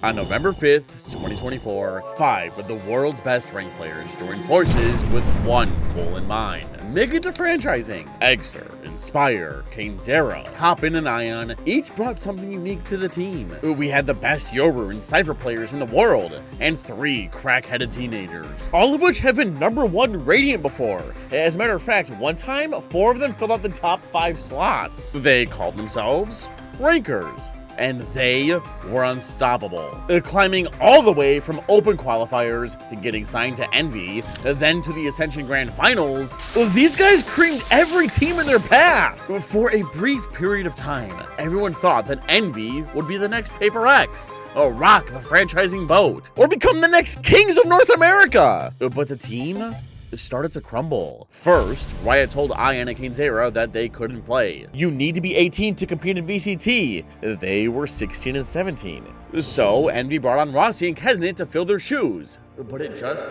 On November 5th, 2024, 5 of the world's best ranked players joined forces with one goal in mind: make it to franchising. Eggster, Inspire, Zero, Happened, and Ion each brought something unique to the team. We had the best Yoru and Cypher players in the world, and 3 crack-headed teenagers, all of which have been #1 Radiant before. As a matter of fact, one time, 4 of them filled out the top 5 slots. They called themselves Rankers, and they were unstoppable, climbing all the way from open qualifiers to getting signed to Envy, then to the Ascension Grand Finals. These guys creamed every team in their path. For a brief period of time, everyone thought that Envy would be the next Paper X, rock the franchising boat, or become the next kings of North America. But the team started to crumble. First, Riot told Ion and Zero that they couldn't play. You need to be 18 to compete in VCT. They were 16 and 17. So Envy brought on Rossi and Kesnet to fill their shoes, but it just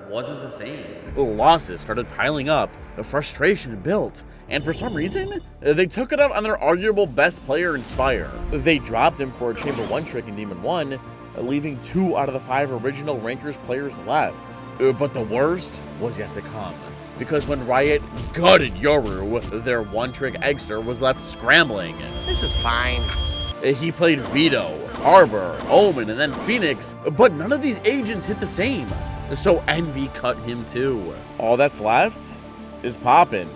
wasn't the same. Losses started piling up, frustration built, and for some reason, they took it out on their arguable best player, Inspire. They dropped him for a Chamber 1 trick in Demon 1, leaving 2 out of the 5 original Rankers players left. But the worst was yet to come, because when Riot gutted Yoru, their one-trick Eggster was left scrambling. This is fine. He played Vito, Arbor, Omen, and then Phoenix, but none of these agents hit the same, so Envy cut him too. All that's left is Poppin',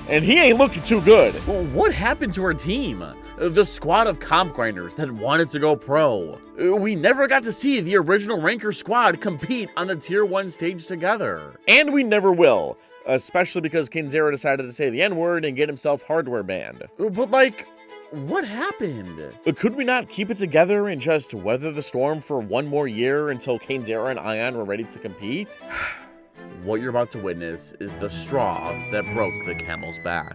and he ain't looking too good. What happened to our team? The squad of comp grinders that wanted to go pro. We never got to see the original Ranker squad compete on the Tier 1 stage together. And we never will, especially because Zero decided to say the N-word and get himself hardware banned. But like, what happened? Could we not keep it together and just weather the storm for one more year until Zero and Ion were ready to compete? What you're about to witness is the straw that broke the camel's back.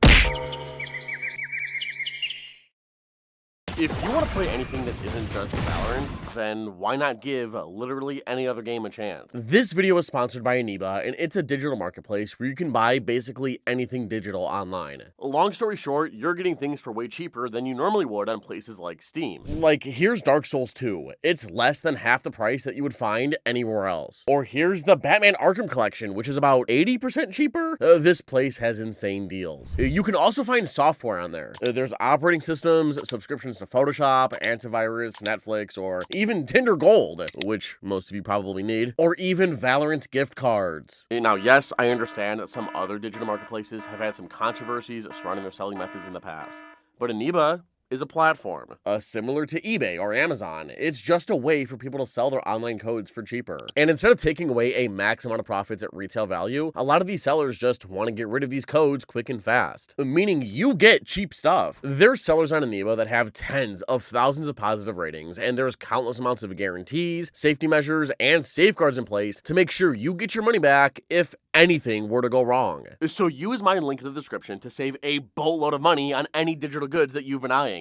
If you want to play anything that isn't just Valorant, then why not give literally any other game a chance? This video is sponsored by Idk, and it's a digital marketplace where you can buy basically anything digital online. Long story short, you're getting things for way cheaper than you normally would on places like Steam. Like, here's Dark Souls 2. It's less than half the price that you would find anywhere else. Or here's the Batman Arkham Collection, which is about 80% cheaper. This place has insane deals. You can also find software on there. There's operating systems, subscriptions to Photoshop, antivirus, Netflix, or even Tinder Gold, which most of you probably need, or even Valorant gift cards. Now, yes, I understand that some other digital marketplaces have had some controversies surrounding their selling methods in the past, but Aniba is a platform. Similar to eBay or Amazon, it's just a way for people to sell their online codes for cheaper. And instead of taking away a max amount of profits at retail value, a lot of these sellers just want to get rid of these codes quick and fast, meaning you get cheap stuff. There's sellers on Aniba that have tens of thousands of positive ratings, and there's countless amounts of guarantees, safety measures, and safeguards in place to make sure you get your money back if anything were to go wrong. So use my link in the description to save a boatload of money on any digital goods that you've been eyeing.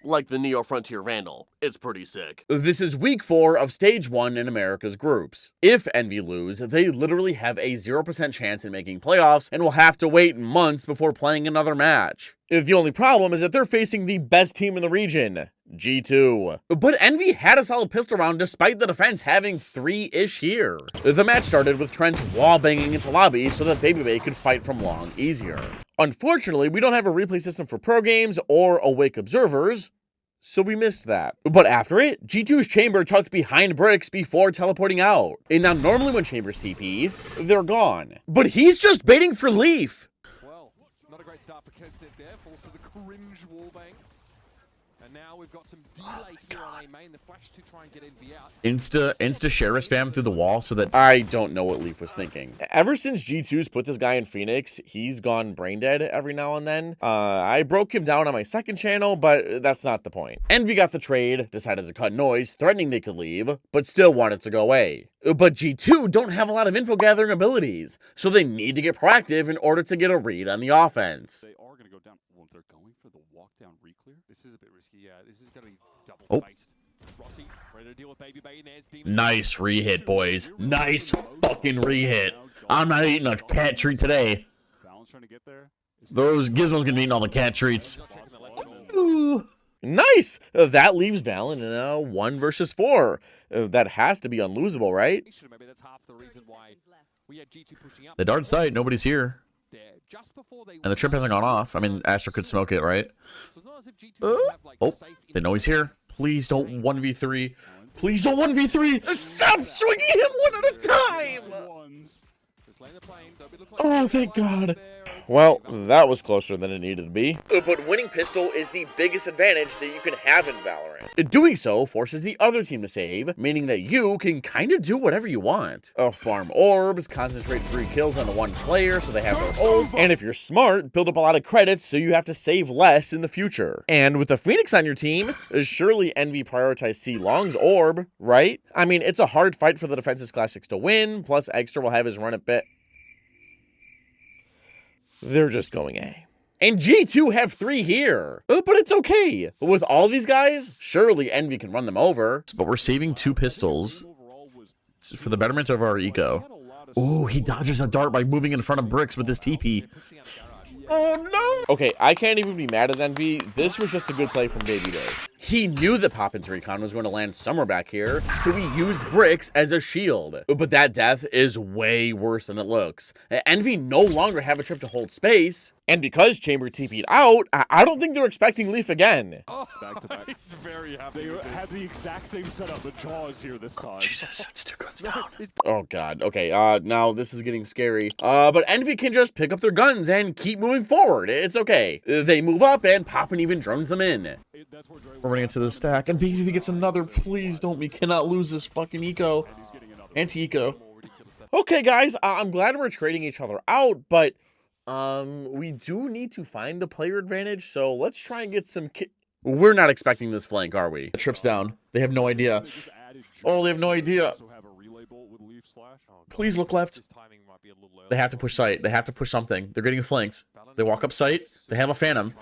Like the Neo Frontier Vandal. It's pretty sick. This is week 4 of stage 1 in America's groups. If Envy lose, they literally have a 0% chance in making playoffs and will have to wait months before playing another match. The only problem is that they're facing the best team in the region, G2. But Envy had a solid pistol round despite the defense having 3-ish here. The match started with Trent wall-banging into lobby so that BabyBay could fight from long easier. Unfortunately, we don't have a replay system for pro games or awake observers, so we missed that. But after it, G2's Chamber tucked behind bricks before teleporting out. And now normally when Chambers TP, they're gone. But he's just baiting for Leaf. Well, not a great start for Kesnet there, falls to the cringe wallbang. And now we've got some delay here on A main, the flash to try and get Envy out. Insta share spam through the wall so that I don't know what Leaf was thinking. Ever since G2's put this guy in Phoenix, he's gone brain dead every now and then. I broke him down on my second channel, but that's not the point. Envy got the trade, decided to cut noise, threatening they could leave, but still wanted to go away. But G2 don't have a lot of info gathering abilities, so they need to get proactive in order to get a read on the offense. They are going to go down. Well, they're going for the walk-down reclear. This is a bit risky. Yeah, this is going to be double-faced. Rossi, ready to deal with BabyBay. There's Demon. Nice re-hit, boys. Nice fucking re-hit. I'm not eating a cat treat today. Trying to get there. Those Gizmo's gonna be eating all the cat treats. Ooh. Nice! That leaves Valen in a 1 versus 4. That has to be unlosable, right? Maybe that's half the reason why we had G2 pushing up. The dart site, nobody's here. There, just before they And the trip hasn't gone off. I mean, Astra could smoke it, right? So it's not as if G2 have, like, Oh, safe they know he's here. Please don't 1v3. Please don't 1v3. Stop swinging him one at a time! Just land the plane, don't be looking Oh, like thank God. Well, that was closer than it needed to be. But winning pistol is the biggest advantage that you can have in Valorant. Doing so forces the other team to save, meaning that you can kind of do whatever you want. Farm orbs, concentrate 3 kills on the 1 player so they have their ult, and if you're smart, build up a lot of credits so you have to save less in the future. And with the Phoenix on your team, surely Envy prioritized C Long's orb, right? I mean, it's a hard fight for the Defenses Classics to win, plus Extra will have his run at bit. They're just going A. And G2 have 3 here. But it's okay. With all these guys, surely Envy can run them over. But we're saving 2 pistols for the betterment of our eco. Ooh, he dodges a dart by moving in front of bricks with his TP. Oh no! Okay, I can't even be mad at Envy. This was just a good play from Baby Day. He knew that Poppin's recon was going to land somewhere back here, so he used bricks as a shield. But that death is way worse than it looks. Envy no longer have a trip to hold space, and because Chamber TP'd out, I don't think they're expecting Leaf again. Oh, back to back. He's very happy. They had the exact same setup, but Jaws here this time. Jesus, it's 2 guns down. Oh god, okay, now this is getting scary. But Envy can just pick up their guns and keep moving forward. It's okay. They move up and Poppin even drones them in. We're running into the stack, and Baby gets another. Please don't. We cannot lose this fucking eco. Anti-eco. Okay, guys, I'm glad we're trading each other out, but we do need to find the player advantage, so let's try and get some We're not expecting this flank, are we? The trip's down. They have no idea. Oh, they have no idea. Please look left. They have to push site. They have to push something. They're getting flanked. They walk up site. They have a phantom.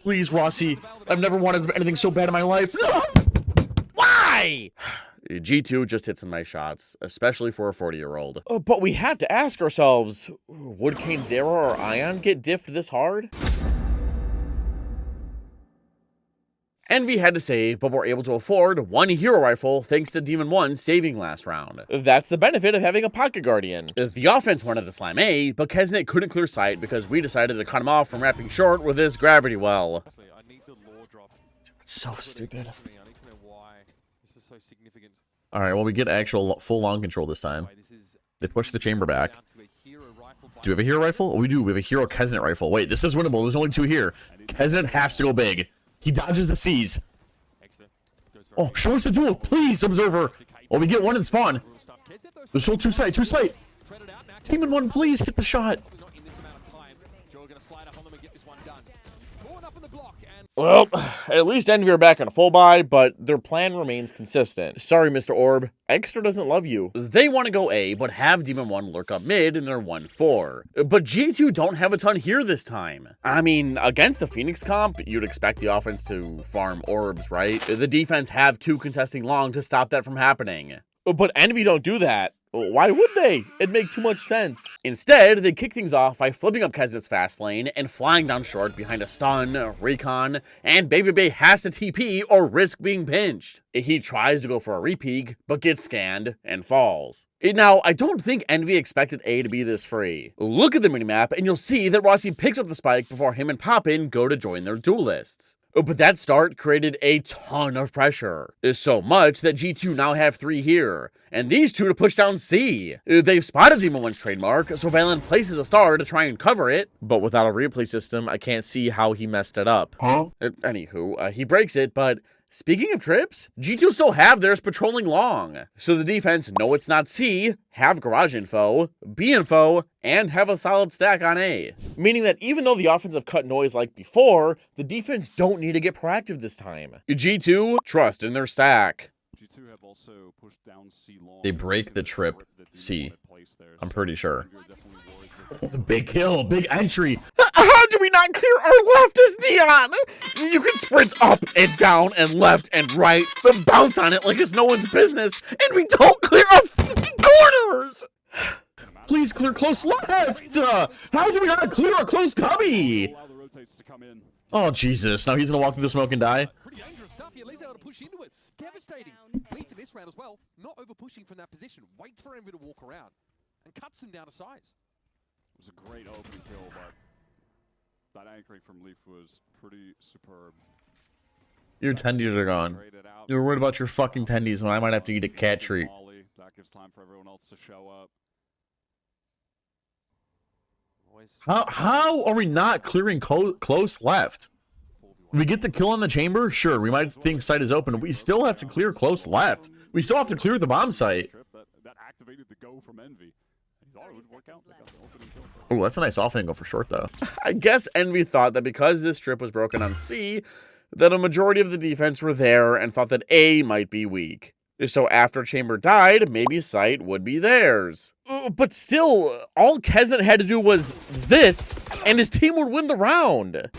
Please, Rossi. I've never wanted anything so bad in my life. No! Why? G2 just hit some nice shots, especially for a 40-year-old. But we have to ask ourselves, would Kane Zero or Ion get diffed this hard? Envy had to save, but were able to afford 1 hero rifle thanks to Demon 1 saving last round. That's the benefit of having a Pocket Guardian. The offense wanted to slam A, but Kesnet couldn't clear sight because we decided to cut him off from wrapping short with this gravity well. It's so stupid. I need to know why this is so significant. Alright, well, we get actual full long control this time. They push the chamber back. Do we have a hero rifle? Oh, we do. We have a hero Kesnet rifle. Wait, this is winnable. There's only 2 here. Kesnet has to go big. He dodges the C's. Oh, show us the duel, please, Observer. Oh, we get 1 in spawn. There's still 2 site, 2 site. Demon 1, please hit the shot. Well, at least Envy are back on a full buy, but their plan remains consistent. Sorry, Mr. Orb. Extra doesn't love you. They want to go A, but have Demon 1 lurk up mid in their 1-4. But G2 don't have a ton here this time. I mean, against a Phoenix comp, you'd expect the offense to farm orbs, right? The defense have 2 contesting long to stop that from happening. But Envy don't do that. Why would they? It'd make too much sense. Instead, they kick things off by flipping up Kesnet's fast lane and flying down short behind a stun, recon, and Baby Bay has to TP or risk being pinched. He tries to go for a repeak, but gets scanned and falls. Now, I don't think Envy expected A to be this free. Look at the minimap and you'll see that Rossi picks up the spike before him and Poppin go to join their duelists. But that start created a ton of pressure. So much that G2 now have 3 here, and these 2 to push down C. They've spotted Demon 1's trademark, so Valen places a star to try and cover it, but without a replay system, I can't see how he messed it up. Huh? Anywho, he breaks it, but speaking of trips, G2 still have theirs patrolling long. So the defense know it's not C, have garage info, B info, and have a solid stack on A. Meaning that even though the offense have cut noise like before, the defense don't need to get proactive this time. G2 trust in their stack. G2 have also pushed down C long. They break the trip C. I'm pretty sure. The big kill, big entry. How do we not clear our left as Neon? You can sprint up and down and left and right, then bounce on it like it's no one's business, and we don't clear our fucking corners! Please clear close left. How do we not clear our close cubby? Oh, Jesus. Now he's going to walk through the smoke and die? Pretty dangerous stuff. He at least able to push into it. Devastating. Leaf in this round as well. Not over pushing from that position. Waits for Envy to walk around and cuts him down to size. It was a great opening kill, but that anchoring from Leaf was pretty superb. Your tendies are gone. You're worried about your fucking tendies when I might have to eat a cat treat. That gives time for everyone else to show up. How are we not clearing close left? We get the kill on the chamber? Sure, we might think site is open. We still have to clear close left. We still have to clear the bomb site. That activated the go from Envy. He thought it would work out. Oh, that's a nice off angle for short, though. I guess Envy thought that because this strip was broken on C, that a majority of the defense were there and thought that A might be weak. So after Chamber died, maybe site would be theirs. But still, all Kesnet had to do was this, and his team would win the round.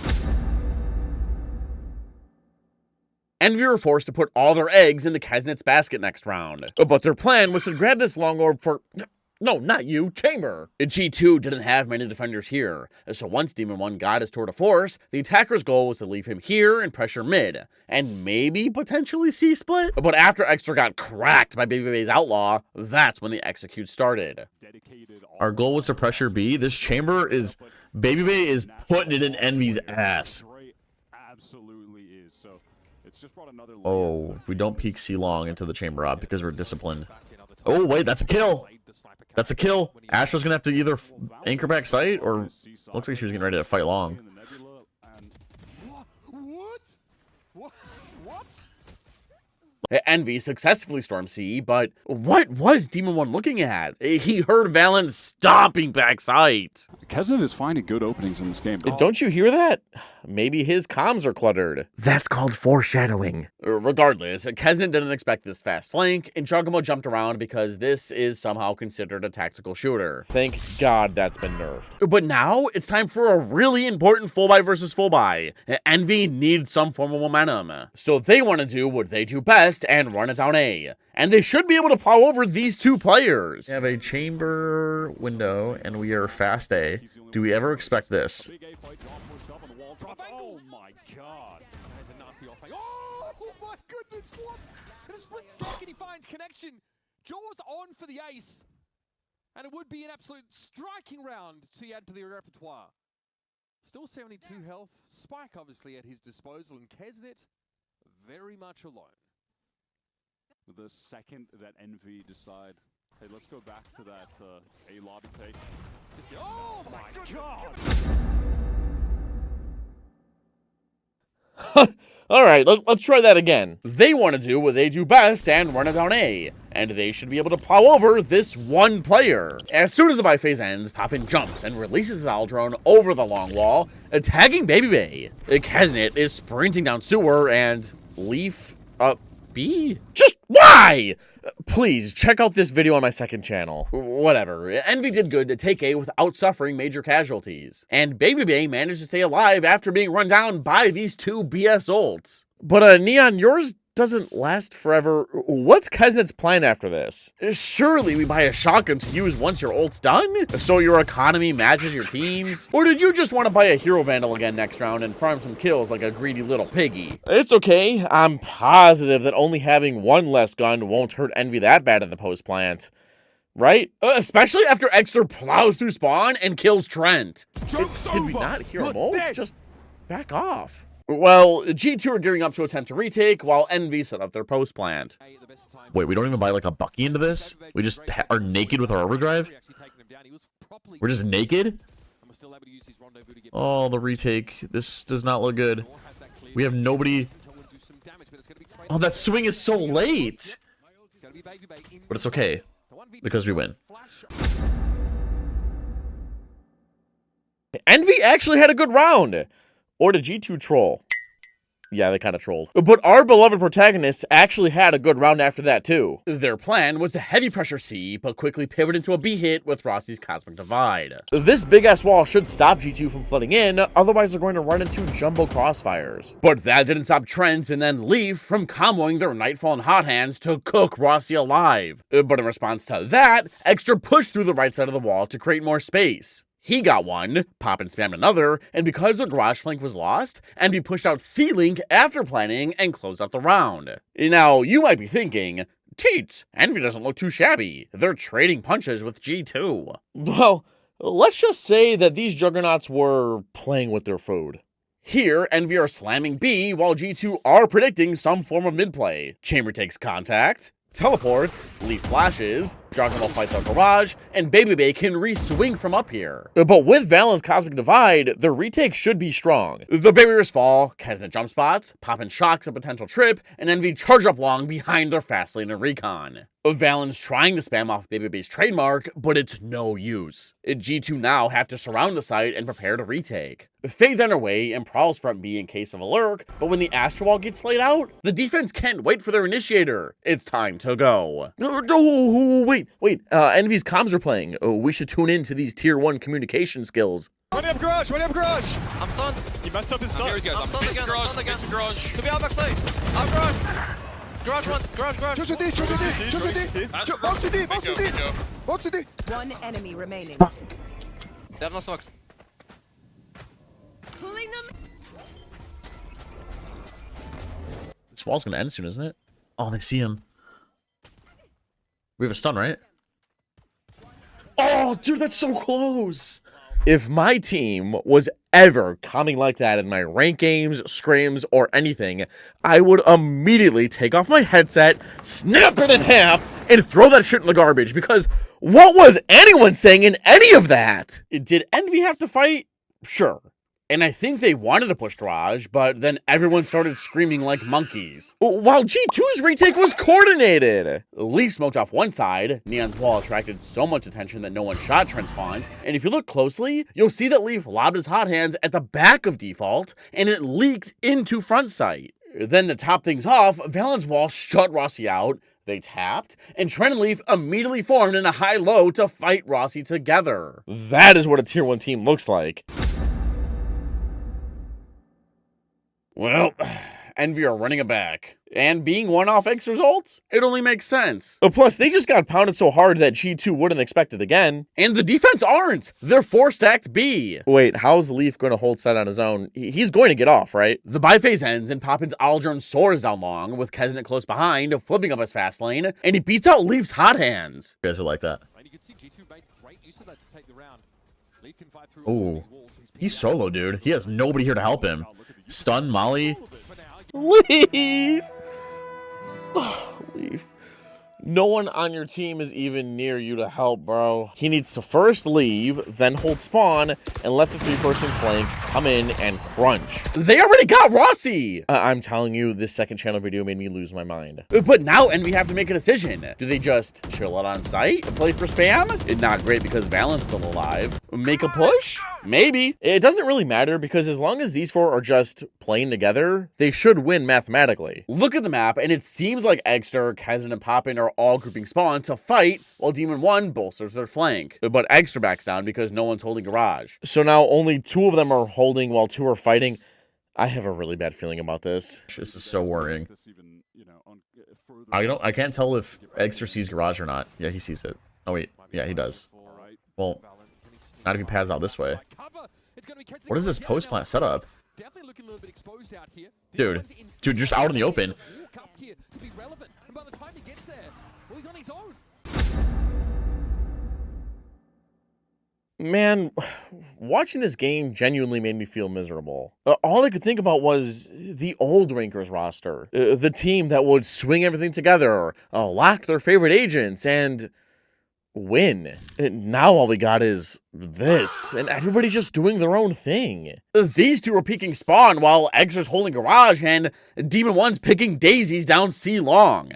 Envy were forced to put all their eggs in the Kesnet's basket next round. But their plan was to grab this long orb for... No, not you, Chamber. G2 didn't have many defenders here, so once Demon 1 got his tour de force, the attacker's goal was to leave him here and pressure mid, and maybe potentially C-split. But after Extra got cracked by BabyBay's Outlaw, that's when the execute started. Our goal was to pressure B. This Chamber is... BabyBay is putting it in Envy's ass. Absolutely is. So it's just brought another Oh, we don't peek C long into the Chamber op because we're disciplined. Oh, wait, that's a kill. That's a kill. Astra's going to have to either anchor back sight or looks like she was getting ready to fight long. What? Envy successfully stormed C, but what was Demon 1 looking at? He heard Valen stomping back sight. Kesnet is finding good openings in this game. Don't you hear that? Maybe his comms are cluttered. That's called foreshadowing. Regardless, Kesnet didn't expect this fast flank, and Jugamo jumped around because this is somehow considered a tactical shooter. Thank God that's been nerfed. But now, it's time for a really important full buy versus full buy. Envy needs some form of momentum. So they want to do what they do best and run it down A. And they should be able to plow over these two players. We have a chamber window, and we are fast A. Do we ever expect this? Oh my God. There's a nasty off. Oh my goodness, what? In a split second, he finds connection. Jaws on for the ace. And it would be an absolute striking round to add to the repertoire. Still 72 health. Spike obviously at his disposal, and Kesnet very much alone. The second that Envy decide, hey, let's go back to that A lobby take. Oh my God! All right, let's try that again. They want to do what they do best and run it down A, and they should be able to plow over this one player. As soon as the buy phase ends, Poppin jumps and releases his owl drone over the long wall, tagging BabyBay. Kesnet is sprinting down sewer, and Leaf up B? Just why? Please check out this video on my second channel. Whatever. Envy did good to take A without suffering major casualties. And BabyBay managed to stay alive after being run down by these two BS ults. But Neon, yours doesn't last forever. What's Kesnet's plan after this? Surely we buy a shotgun to use once your ult's done? So your economy matches your team's? Or did you just want to buy a hero vandal again next round and farm some kills like a greedy little piggy? It's okay. I'm positive that only having one less gun won't hurt Envy that bad in the post plant. Right? Especially after Exter plows through spawn and kills Trent. Did we not hear him ult? Just back off. Well, G2 are gearing up to attempt a retake, while Envy set up their post plant. Wait, we don't even buy like a Bucky into this? We just are naked with our overdrive? We're just naked? Oh, the retake. This does not look good. We have nobody. Oh, that swing is so late. But it's okay, because we win. Envy actually had a good round. Or did G2 troll? Yeah, they kind of trolled. But our beloved protagonists actually had a good round after that, too. Their plan was to heavy pressure C, but quickly pivot into a B hit with Rossi's Cosmic Divide. This big-ass wall should stop G2 from flooding in, otherwise they're going to run into jumbo crossfires. But that didn't stop Trent and then Leaf from comboing their Nightfall and Hot Hands to cook Rossi alive. But in response to that, Extra pushed through the right side of the wall to create more space. He got one, Poppin spammed another, and because the garage flank was lost, Envy pushed out C-Link after planning and closed out the round. Now, you might be thinking, Teets, Envy doesn't look too shabby. They're trading punches with G2. Well, let's just say that these juggernauts were playing with their food. Here, Envy are slamming B, while G2 are predicting some form of mid-play. Chamber takes contact, teleports, Leaf flashes, Juggernaut fights out Garage, and Baby Bay can re-swing from up here. But with Valent's Cosmic Divide, the retake should be strong. The barriers fall, Kesnet jump spots, Poppin shocks a potential trip, and Envy charge up long behind their fast lane and recon. Valen's trying to spam off Baby Bay's trademark, but it's no use. G2 now have to surround the site and prepare to retake. Fade's on her way and prowls front B in case of a lurk, but when the Astral Wall gets laid out, the defense can't wait for their initiator. It's time to go. No, wait. Envy's comms are playing. We should tune in to these tier 1 communication skills. Running up garage, running up garage! I'm stunned. He messed up his son. Here he goes. I'm stunned again. I'm stunned again. Garage. Could be out backside. Out garage. Garage one. Garage. Just a D, just a D, just a D. Box a D, box a D. Box a D. One enemy remaining. They have no smokes. Pulling them. This wall's gonna end soon, isn't it? Oh, they see him. We have a stun, right? Oh, dude, that's so close. If my team was ever coming like that in my rank games, scrims, or anything, I would immediately take off my headset, snap it in half, and throw that shit in the garbage, because what was anyone saying in any of that? Did Envy have to fight? Sure. And I think they wanted to push Garage, but then everyone started screaming like monkeys. While G2's retake was coordinated. Leaf smoked off one side, Neon's wall attracted so much attention that no one shot Trent's Haunt, and if you look closely, you'll see that Leaf lobbed his hot hands at the back of default, and it leaked into front sight. Then to top things off, Valent's wall shut Rossi out, they tapped, and Trent and Leaf immediately formed in a high-low to fight Rossi together. That is what a tier 1 team looks like. Well, Envy are running it back. And being one off X results, it only makes sense. Plus, they just got pounded so hard that G2 wouldn't expect it again. And the defense aren't. They're 4-stacked B. Wait, how's Leaf going to hold set on his own? He's going to get off, right? The buy phase ends and Poppin's Aldrin soars down long, with Kesnet close behind, flipping up his fast lane, and he beats out Leaf's hot hands. You guys would like that. And you can see G2 made great use of that to take the round. Leaf can fight through Ooh. all these walls. He's solo, dude. He has nobody here to help him. Stun, Molly. For now, Leaf! Leaf. No one on your team is even near you to help, bro. He needs to first leave, then hold spawn, and let the 3-person flank come in and crunch. They already got Rossi! I'm telling you, this second channel video made me lose my mind. But now Envy have to make a decision. Do they just chill out on site and play for spam? Not great because Valent's still alive. Make a push? Maybe. It doesn't really matter, because as long as these 4 are just playing together, they should win mathematically. Look at the map, and it seems like Egster, Kesnet, and Poppin are all grouping spawn to fight, while Demon 1 bolsters their flank. But Egster backs down because no one's holding Garage. So now only 2 of them are holding while 2 are fighting. I have a really bad feeling about this. This is so worrying. I can't tell if Egster sees Garage or not. Yeah, he sees it. Oh wait, yeah, he does. Well, not if he pads out this way. What is this post plant setup? definitely looking a little bit exposed out here. Dude, just out in the open. Walk up here to be relevant. And by the time he gets there, well, he's on his own. Man, watching this game genuinely made me feel miserable. All I could think about was the old Rankers roster. The team that would swing everything together, lock their favorite agents, and win. Now all we got is this, and everybody's just doing their own thing. These two are peeking spawn while Exer's holding Garage and Demon 1's picking daisies down C long.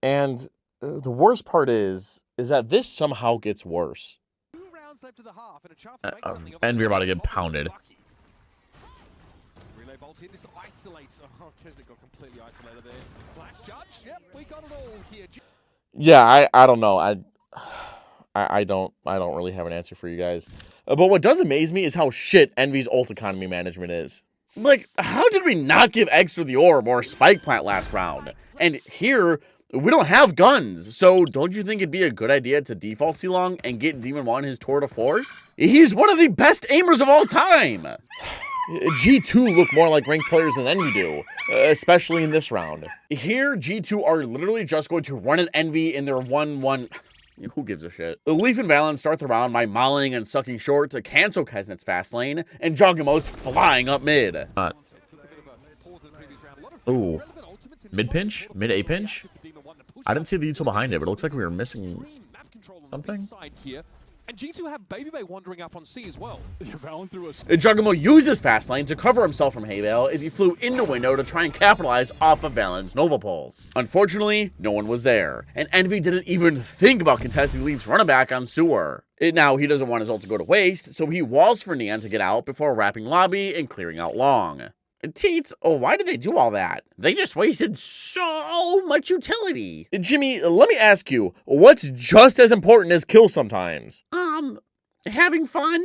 And the worst part is that this somehow gets worse. Left to the half and a chance to make something of And we're about to get pounded. Relay bolt here, this isolates. Oh, Kesnet got completely isolated there. Flash judge. Yep, we got it all here. Yeah, I don't know. I don't really have an answer for you guys. But what does amaze me is how shit Envy's ult economy management is. Like, how did we not give Extra the orb or Spike Plant last round? And here, We don't have guns, so don't you think it'd be a good idea to default C-Long and get Demon 1 his tour de force? He's one of the best aimers of all time! G2 look more like ranked players than Envy do, especially in this round. Here, G2 are literally just going to run an Envy in their 1-1... Who gives a shit? Leaf and Valen start the round by mauling and sucking short to cancel Kesnet's fast lane, and Joggemo's flying up mid. Ooh. Mid pinch? Mid A pinch? I didn't see the util behind it, but it looks like we were missing something. And G2 have Baby wandering up on C as well. Juggamo used his fast lane to cover himself from Hayvale as he flew into window to try and capitalize off of Valen's Nova Pulse. Unfortunately, no one was there, and Envy didn't even think about contesting Leaf's running back on Sewer. Now, he doesn't want his ult to go to waste, so he walls for Neon to get out before wrapping lobby and clearing out long. Teets, why did they do all that? They just wasted so much utility. Jimmy, let me ask you, what's just as important as kill sometimes? Having fun?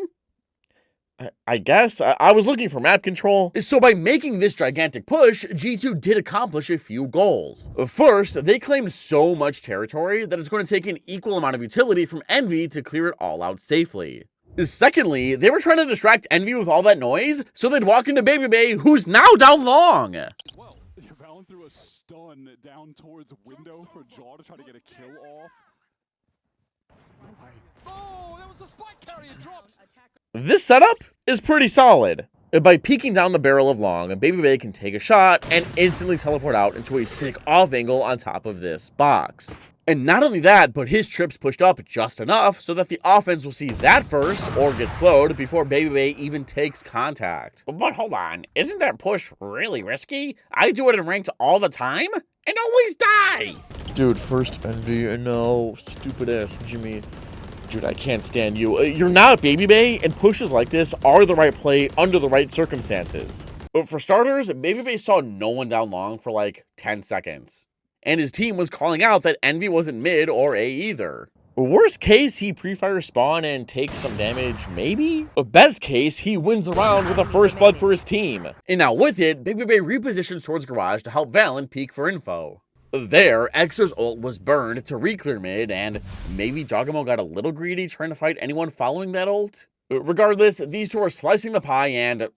I guess. I was looking for map control. So by making this gigantic push, G2 did accomplish a few goals. First, they claimed so much territory that it's going to take an equal amount of utility from Envy to clear it all out safely. Secondly, they were trying to distract Envy with all that noise, so they'd walk into Baby Bay, who's now down long. Well, Valen threw a stun down towards window for Jaw to try to get a kill off. Oh, that was the spike carrier drops. This setup is pretty solid. By peeking down the barrel of long, Baby Bay can take a shot and instantly teleport out into a sick off angle on top of this box. And not only that, but his trip's pushed up just enough so that the offense will see that first or get slowed before Baby Bay even takes contact. But hold on, isn't that push really risky? I do it in ranked all the time and always die! Dude, first Envy, no, stupid ass Jimmy. Dude, I can't stand you. You're not Baby Bay, and pushes like this are the right play under the right circumstances. But for starters, Baby Bay saw no one down long for like 10 seconds. And his team was calling out that Envy wasn't mid or A either. Worst case, he pre-fire spawn and takes some damage, maybe? Best case, he wins the round with a first blood for his team. And now with it, Baby Bay repositions towards garage to help Valen peek for info. There, Extra's ult was burned to re-clear mid, and maybe Joggamo got a little greedy trying to fight anyone following that ult? Regardless, these two are slicing the pie and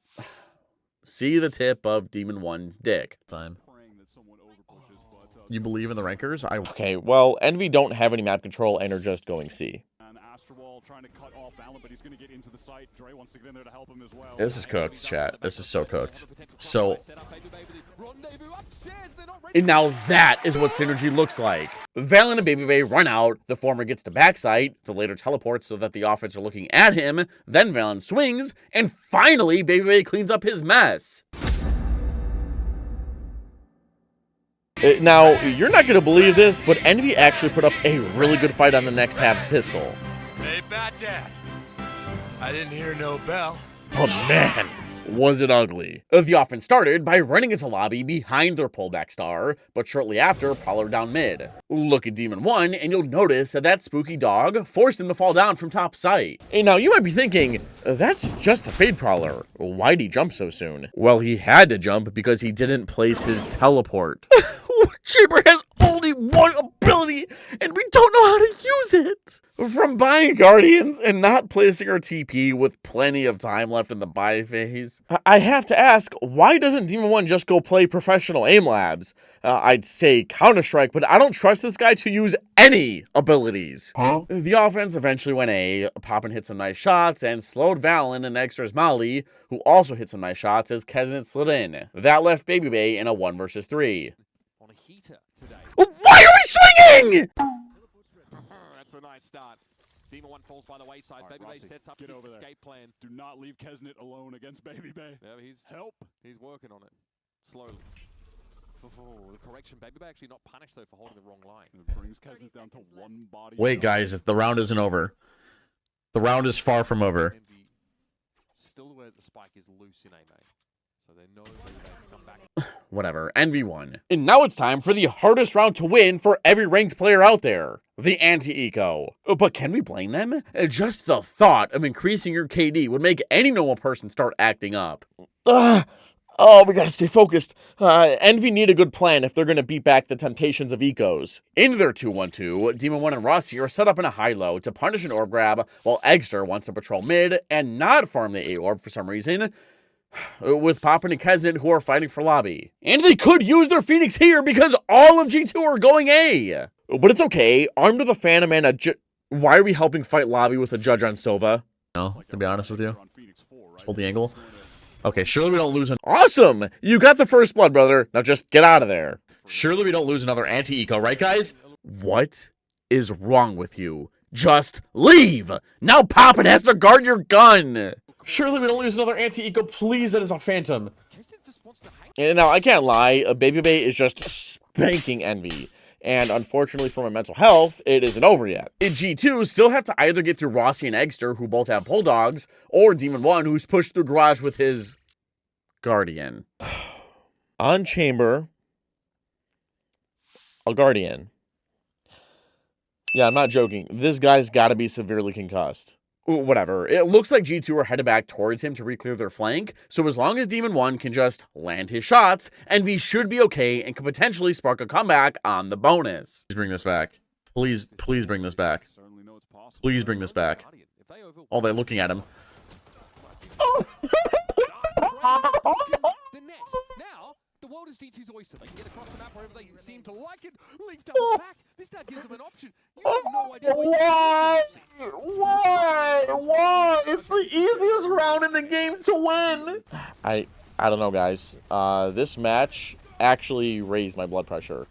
see the tip of Demon 1's dick. Time. You believe in the rankers? Okay, well, Envy don't have any map control and are just going C. Trying to cut off Valorant, but he's going to get into the site. Dre wants to get in there to help him as well. This is cooked, chat. This is so cooked. So, and now that is what synergy looks like. Valen and Baby Bay run out, the former gets to backside, the later teleports so that the offense are looking at him, then Valen swings, and finally Baby Bay cleans up his mess. Now, you're not going to believe this, but Envy actually put up a really good fight on the next half pistol. Hey, Bat Dad. I didn't hear no bell. But man, was it ugly. The offense started by running into lobby behind their pullback star, but shortly after, Prowler down mid. Look at Demon 1, and you'll notice that spooky dog forced him to fall down from top site. And now you might be thinking, that's just a Fade Prowler. Why'd he jump so soon? Well, he had to jump because he didn't place his teleport. Jibber has only one ability, and we don't know how to use it. From buying Guardians and not placing our TP with plenty of time left in the buy phase. I have to ask, why doesn't Demon 1 just go play professional aim labs? I'd say Counter-Strike, but I don't trust this guy to use any abilities. Huh? The offense eventually went A, Poppin hit some nice shots, and slowed Valen and Extra's Molly, who also hit some nice shots as Kesnet slid in. That left Baby Bay in a 1 versus 3. On a heater today. Why are we swinging? That's a nice start. Demon 1 falls by the wayside. Right, Baby Bay Rossi, sets up his escape plan. Do not leave Kesnet alone against Baby Bay. Yeah, Help. He's working on it. Slowly. The correction. Baby Bay actually not punished, though, for holding the wrong line. It brings Kesnet down to one body. Wait, guys, the round isn't over. The round is far from over. Still where the spike is loose in A main. So they know Baby Bay can come back. Whatever, Envy won. And now it's time for the hardest round to win for every ranked player out there. The anti-eco. But can we blame them? Just the thought of increasing your KD would make any normal person start acting up. Oh, we gotta stay focused. Envy need a good plan if they're gonna beat back the temptations of ecos. In their 2-1-2, Demon 1 and Rossi are set up in a high-low to punish an orb grab, while Eggster wants to patrol mid and not farm the A-orb for some reason, with Poppin and Kezen who are fighting for lobby. And they could use their Phoenix here because all of G2 are going A. But it's okay, armed with a Phantom and a why are we helping fight lobby with a Judge on Silva? No, to be honest with you. Just hold the angle. Okay, surely we don't lose an— Awesome! You got the first blood, brother. Now just get out of there. Surely we don't lose another anti-eco, right, guys? What is wrong with you? Just leave! Now Poppin has to guard your gun! Surely we don't lose another anti-eco, please, that is a Phantom. And now, I can't lie, Baby Bay is just spanking Envy. And unfortunately for my mental health, it isn't over yet. In G2, still have to either get through Rossi and Eggster, who both have Bulldogs, or Demon 1, who's pushed through Garage with his Guardian. On Chamber, a Guardian. Yeah, I'm not joking. This guy's gotta be severely concussed. Whatever. It looks like G2 are headed back towards him to re-clear their flank, so as long as Demon 1 can just land his shots, Envy should be okay and can potentially spark a comeback on the bonus. Please bring this back. Please bring this back. Please bring this back. Oh, they're looking at him. Now, the world is G2's oyster. They can get across the map wherever they seem to like it. Leaf doubles back. This now gives them an option. You have no idea Why? It's the easiest round in the game to win. I don't know, guys. This match actually raised my blood pressure.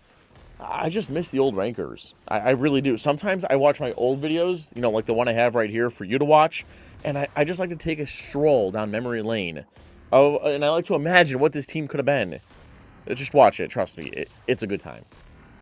I just miss the old rankers. I really do. Sometimes I watch my old videos, you know, like the one I have right here for you to watch, and I just like to take a stroll down memory lane. Oh, and I like to imagine what this team could have been. Just watch it. Trust me. It's a good time.